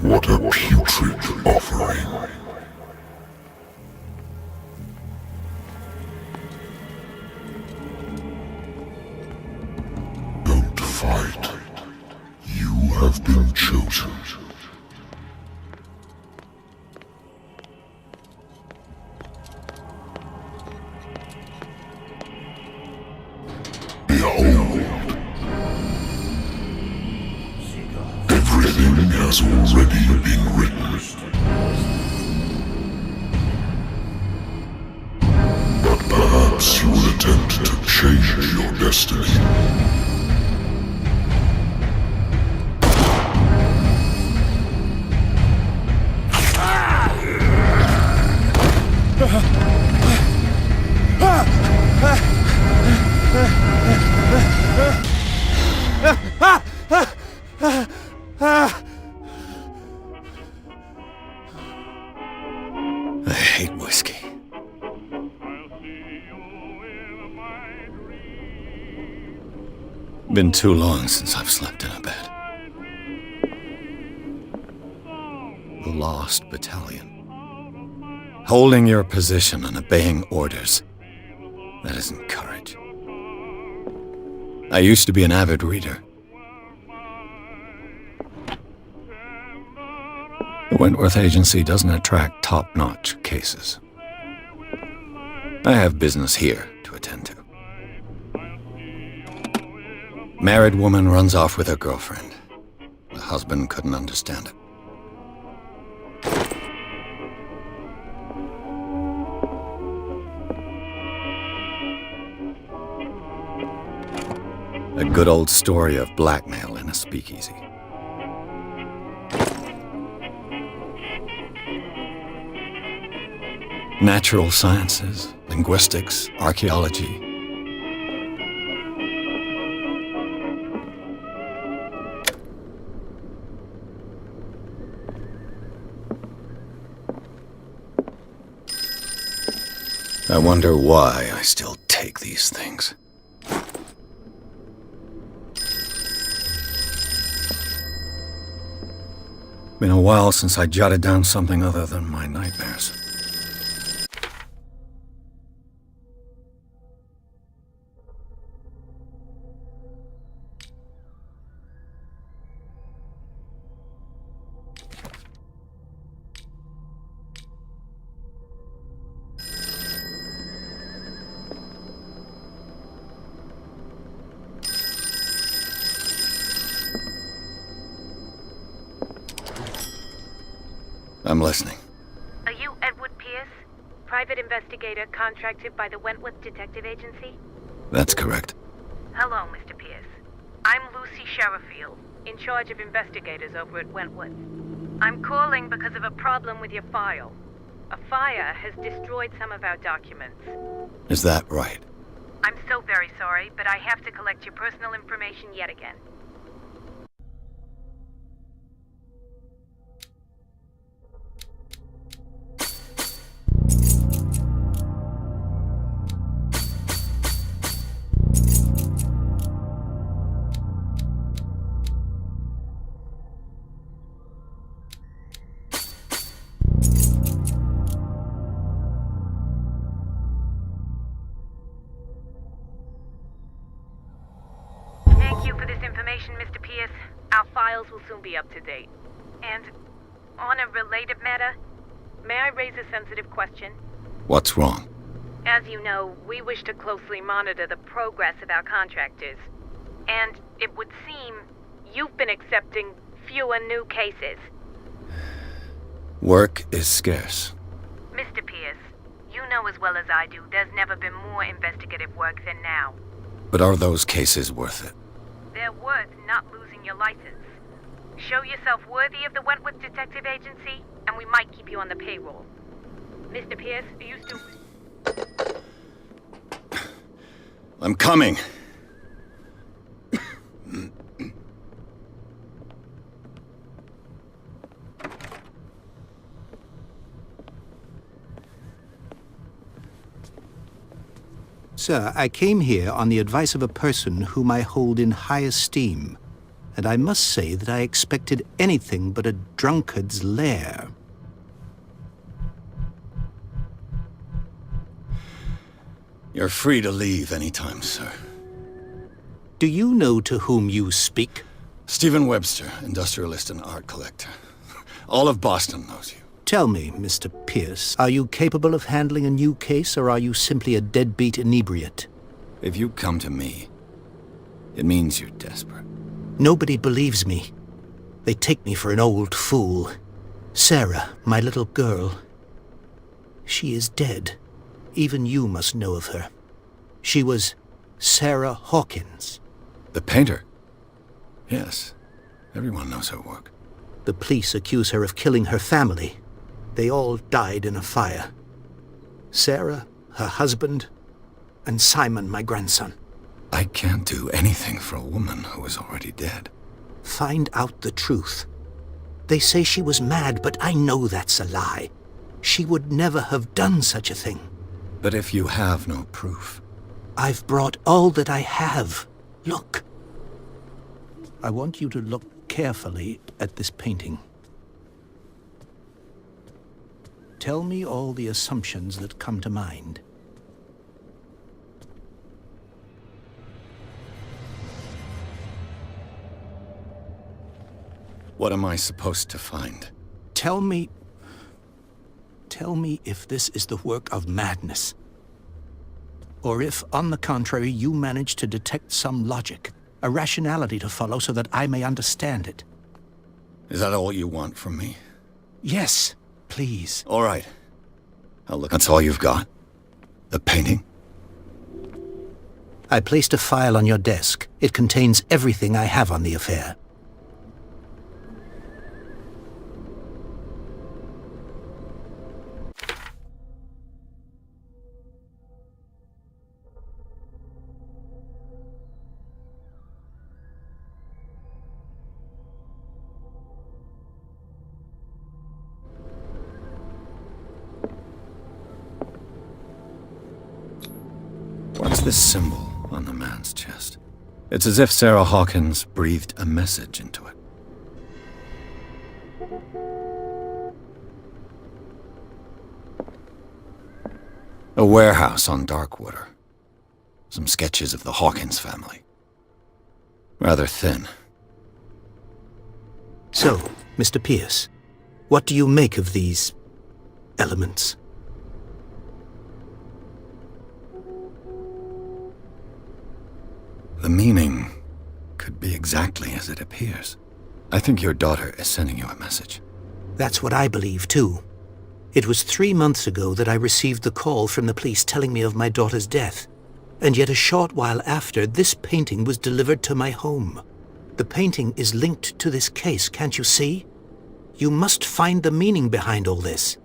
What a putrid offering. Don't fight. You have been chosen. Behold. Everything has already been written. But perhaps you will attempt to change your destiny. I hate whiskey. Been too long since I've slept in a bed. The Lost Battalion. Holding your position and obeying orders. That isn't courage. I used to be an avid reader. The Wentworth Agency doesn't attract top-notch cases. I have business here to attend to. Married woman runs off with her girlfriend. The husband couldn't understand it. A good old story of blackmail in a speakeasy. Natural sciences, linguistics, archaeology. I wonder why I still take these things. Been a while since I jotted down something other than my nightmares. I'm listening. Are you Edward Pierce, private investigator contracted by the Wentworth Detective Agency? That's correct. Hello, Mr. Pierce. I'm Lucy Sherifield, in charge of investigators over at Wentworth. I'm calling because of a problem with your file. A fire has destroyed some of our documents. Is that right? I'm so very sorry, but I have to collect your personal information yet again. Thank you for this information, Mr. Pierce. Our files will soon be up to date. And on a related matter, may I raise a sensitive question? What's wrong? As you know, we wish to closely monitor the progress of our contractors. And it would seem you've been accepting fewer new cases. Work is scarce. Mr. Pierce, you know as well as I do there's never been more investigative work than now. But are those cases worth it? They're worth not losing your license. Show yourself worthy of the Wentworth Detective Agency, and we might keep you on the payroll. Mr. Pierce, are you still... I'm coming. Sir, I came here on the advice of a person whom I hold in high esteem. and I must say that I expected anything but a drunkard's lair. You're free to leave anytime, sir. Do you know to whom you speak? Stephen Webster, industrialist and art collector. All of Boston knows you. Tell me, Mr. Pierce, are you capable of handling a new case, or are you simply a deadbeat inebriate? If you come to me, it means you're desperate. Nobody believes me. They take me for an old fool. Sarah, my little girl, she is dead. Even you must know of her. She was Sarah Hawkins. The painter? Yes. Everyone knows her work. The police accuse her of killing her family. They all died in a fire. Sarah, her husband, and Simon, my grandson. I can't do anything for a woman who is already dead. Find out the truth. They say she was mad, but I know that's a lie. She would never have done such a thing. But if you have no proof... I've brought all that I have. Look. I want you to look carefully at this painting. Tell me all the assumptions that come to mind. What am I supposed to find? Tell me if this is the work of madness. Or if, on the contrary, you manage to detect some logic, a rationality to follow so that I may understand it. Is that all you want from me? Yes, please. All right. I'll look. That's all you've got? The painting? I placed a file on your desk. It contains everything I have on the affair. What's this symbol on the man's chest? It's as if Sarah Hawkins breathed a message into it. A warehouse on Darkwater. Some sketches of the Hawkins family. Rather thin. So, Mr. Pierce, what do you make of these elements? The meaning could be exactly as it appears. I think your daughter is sending you a message. That's what I believe, too. It was 3 months ago that I received the call from the police telling me of my daughter's death. And yet a short while after, this painting was delivered to my home. The painting is linked to this case, can't you see? You must find the meaning behind all this.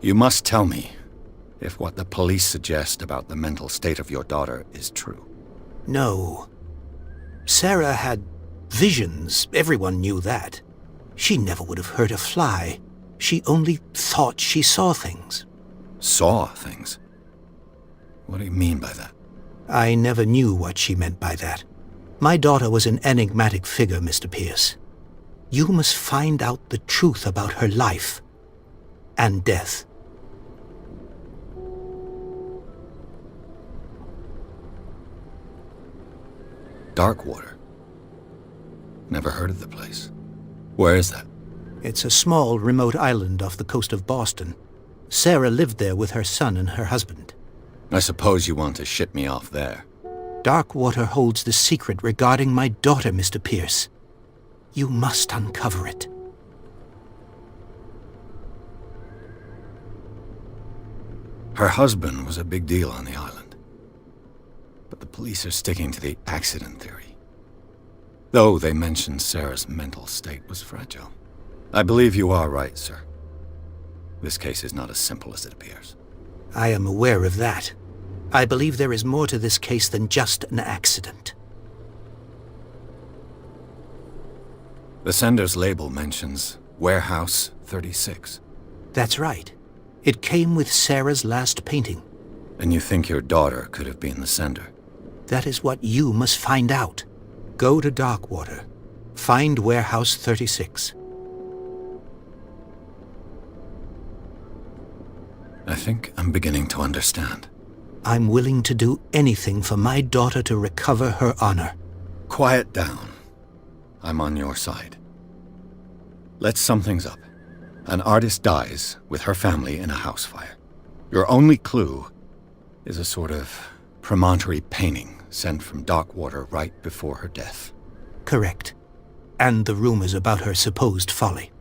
You must tell me if what the police suggest about the mental state of your daughter is true. No. Sarah had visions. Everyone knew that. She never would have hurt a fly. She only thought she saw things. Saw things? What do you mean by that? I never knew what she meant by that. My daughter was an enigmatic figure, Mr. Pierce. You must find out the truth about her life and death. Darkwater. Never heard of the place. Where is that? It's a small, remote island off the coast of Boston. Sarah lived there with her son and her husband. I suppose you want to ship me off there. Darkwater holds the secret regarding my daughter, Mr. Pierce. You must uncover it. Her husband was a big deal on the island. But the police are sticking to the accident theory. Though they mentioned Sarah's mental state was fragile. I believe you are right, sir. This case is not as simple as it appears. I am aware of that. I believe there is more to this case than just an accident. The sender's label mentions Warehouse 36. That's right. It came with Sarah's last painting. And you think your daughter could have been the sender? That is what you must find out. Go to Darkwater. Find Warehouse 36. I think I'm beginning to understand. I'm willing to do anything for my daughter to recover her honor. Quiet down. I'm on your side. Let's sum things up. An artist dies with her family in a house fire. Your only clue is a sort of promontory painting sent from Darkwater right before her death. Correct. And the rumors about her supposed folly.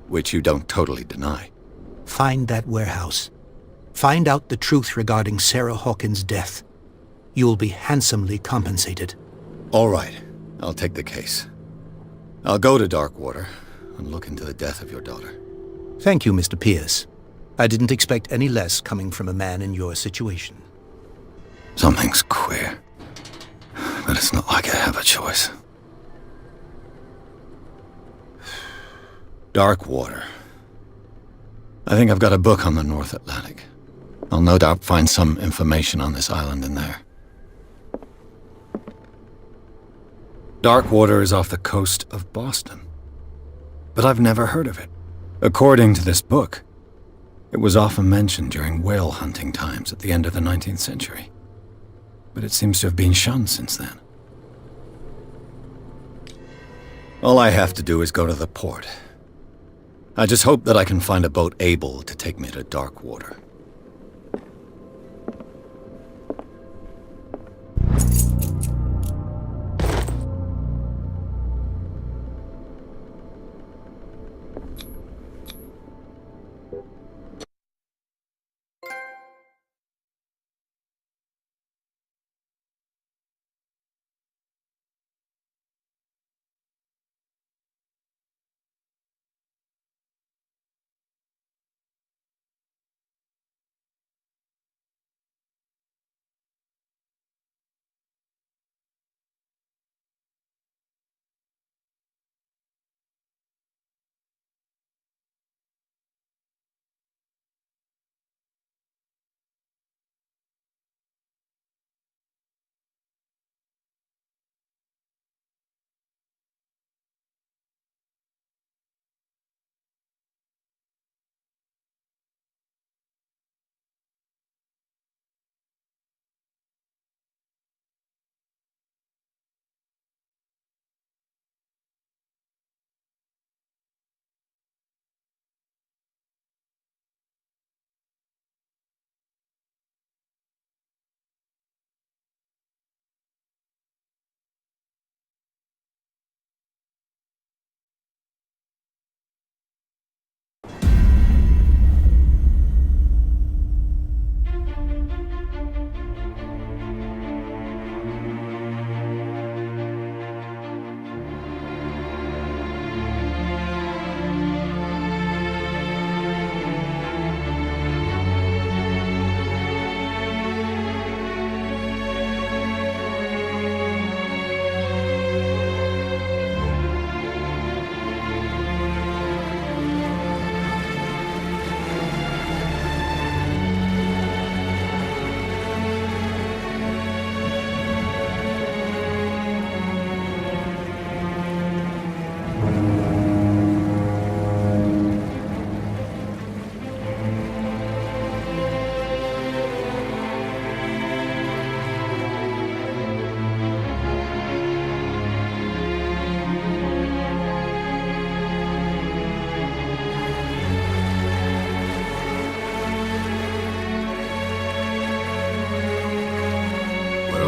Which you don't totally deny. Find that warehouse. Find out the truth regarding Sarah Hawkins' death. You'll be handsomely compensated. All right. I'll take the case. I'll go to Darkwater and look into the death of your daughter. Thank you, Mr. Pierce. I didn't expect any less coming from a man in your situation. Something's queer. But it's not like I have a choice. Darkwater. I think I've got a book on the North Atlantic. I'll no doubt find some information on this island in there. Darkwater is off the coast of Boston. But I've never heard of it. According to this book, it was often mentioned during whale hunting times at the end of the 19th century. But it seems to have been shunned since then. All I have to do is go to the port. I just hope that I can find a boat able to take me to Darkwater.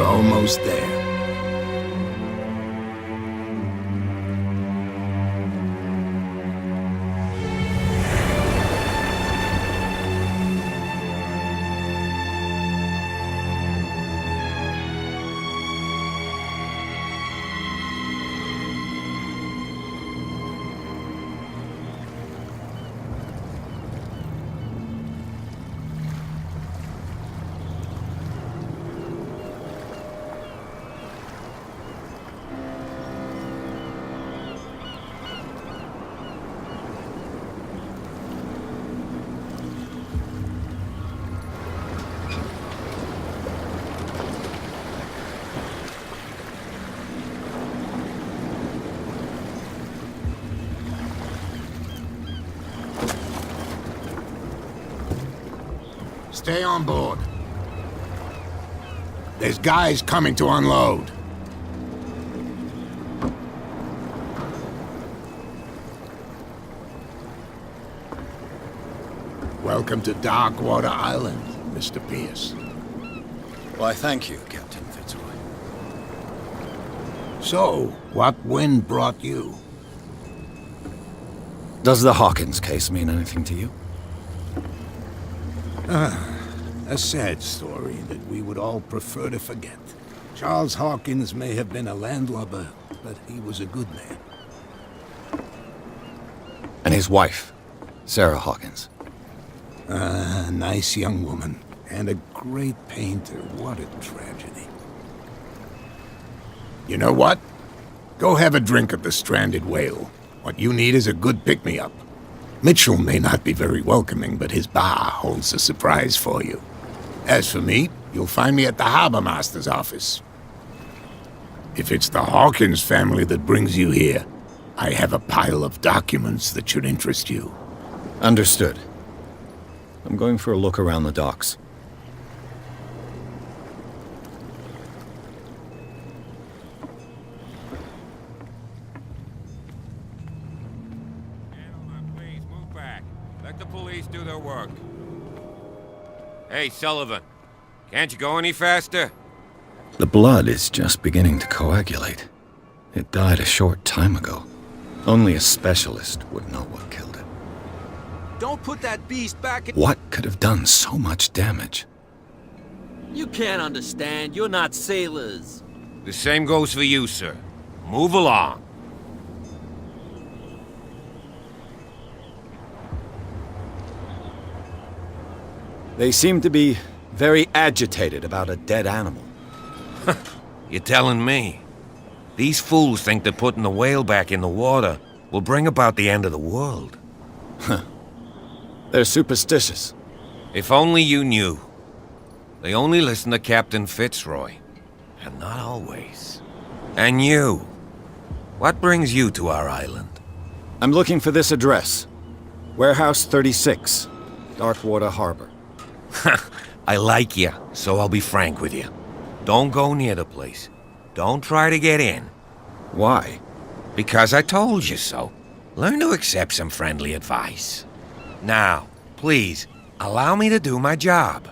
Almost there. Stay on board. There's guys coming to unload. Welcome to Darkwater Island, Mr. Pierce. Why, thank you, Captain Fitzroy. So, what wind brought you? Does the Hawkins case mean anything to you? A sad story that we would all prefer to forget. Charles Hawkins may have been a landlubber, but he was a good man. And his wife, Sarah Hawkins. A nice young woman, and a great painter. What a tragedy. You know what? Go have a drink at the Stranded Whale. What you need is a good pick-me-up. Mitchell may not be very welcoming, but his bar holds a surprise for you. As for me, you'll find me at the Harbor Master's office. If it's the Hawkins family that brings you here, I have a pile of documents that should interest you. Understood. I'm going for a look around the docks. Gentlemen, please move back. Let the police do their work. Hey, Sullivan. Can't you go any faster? The blood is just beginning to coagulate. It died a short time ago. Only a specialist would know what killed it. Don't put that beast back in— What could have done so much damage? You can't understand. You're not sailors. The same goes for you, sir. Move along. They seem to be very agitated about a dead animal. You're telling me? These fools think that putting the whale back in the water will bring about the end of the world. They're superstitious. If only you knew. They only listen to Captain Fitzroy. And not always. And you. What brings you to our island? I'm looking for this address. Warehouse 36, Darkwater Harbor. I like you, so I'll be frank with you. Don't go near the place. Don't try to get in. Why? Because I told you so. Learn to accept some friendly advice. Now, please, allow me to do my job.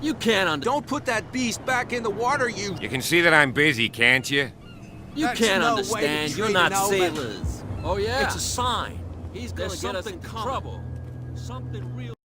You can't Don't put that beast back in the water, you— You can see that I'm busy, can't you? You That's can't no way to understand. You're treat not an old man. sailors. Oh, yeah? It's a sign. He's gonna There's get us in something trouble. Something real—